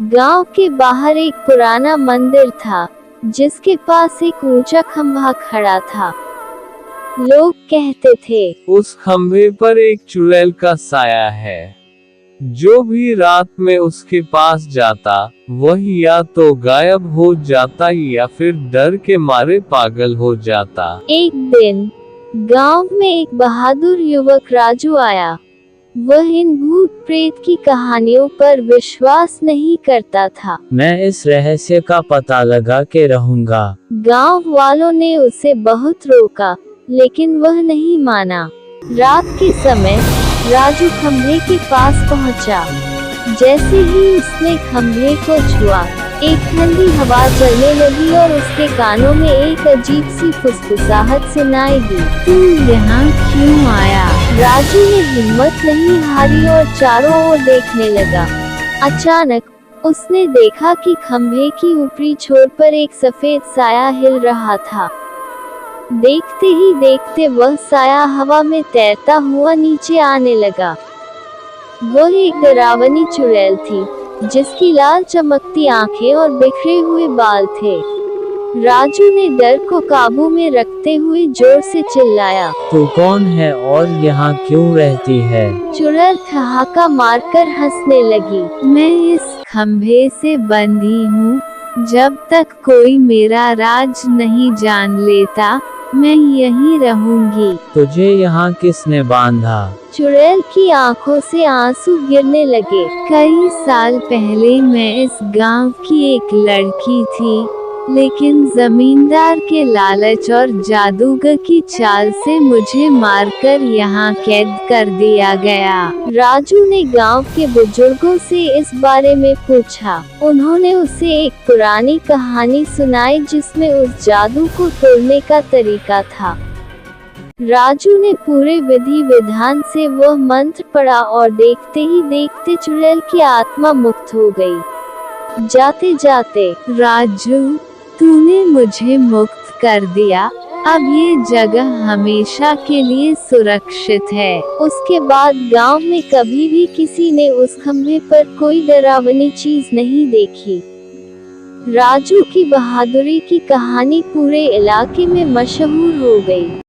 गांव के बाहर एक पुराना मंदिर था, जिसके पास एक ऊंचा खंभा खड़ा था। लोग कहते थे, उस खंभे पर एक चुड़ैल का साया है। जो भी रात में उसके पास जाता, वह या तो गायब हो जाता या फिर डर के मारे पागल हो जाता। एक दिन गांव में एक बहादुर युवक राजू आया। वह इन भूत प्रेत की कहानियों पर विश्वास नहीं करता था। मैं इस रहस्य का पता लगा के रहूंगा। गांव वालों ने उसे बहुत रोका, लेकिन वह नहीं माना। रात के समय राजू खंभे के पास पहुंचा। जैसे ही उसने खंभे को छुआ, एक ठंडी हवा चलने लगी और उसके कानों में एक अजीब सी फुसफुसाहट सुनाई दी। तू यहाँ क्यों आया? राजू ने हिम्मत नहीं हारी और चारों ओर देखने लगा। अचानक उसने देखा कि खंभे की ऊपरी छोर पर एक सफेद साया हिल रहा था। देखते ही देखते वह साया हवा में तैरता हुआ नीचे आने लगा। वह एक डरावनी चुड़ैल थी, जिसकी लाल चमकती आंखें और बिखरे हुए बाल थे। राजू ने डर को काबू में रखते हुए जोर से चिल्लाया, तू कौन है और यहाँ क्यों रहती है? चुड़ैल ठहाका मारकर हंसने लगी। मैं इस खंभे से बंधी हूँ। जब तक कोई मेरा राज नहीं जान लेता, मैं यहीं रहूंगी। तुझे यहाँ किसने बांधा? चुड़ैल की आंखों से आंसू गिरने लगे। कई साल पहले मैं इस गांव की एक लड़की थी, लेकिन जमींदार के लालच और जादूगर की चाल से मुझे मारकर यहाँ कैद कर दिया गया। राजू ने गांव के बुजुर्गों से इस बारे में पूछा। उन्होंने उसे एक पुरानी कहानी सुनाई, जिसमें उस जादू को तोड़ने का तरीका था। राजू ने पूरे विधि विधान से वह मंत्र पढ़ा और देखते ही देखते चुड़ैल की आत्मा मुक्त हो गई। जाते जाते, राजू, तूने मुझे मुक्त कर दिया। अब ये जगह हमेशा के लिए सुरक्षित है। उसके बाद गांव में कभी भी किसी ने उस खंभे पर कोई डरावनी चीज नहीं देखी। राजू की बहादुरी की कहानी पूरे इलाके में मशहूर हो गई।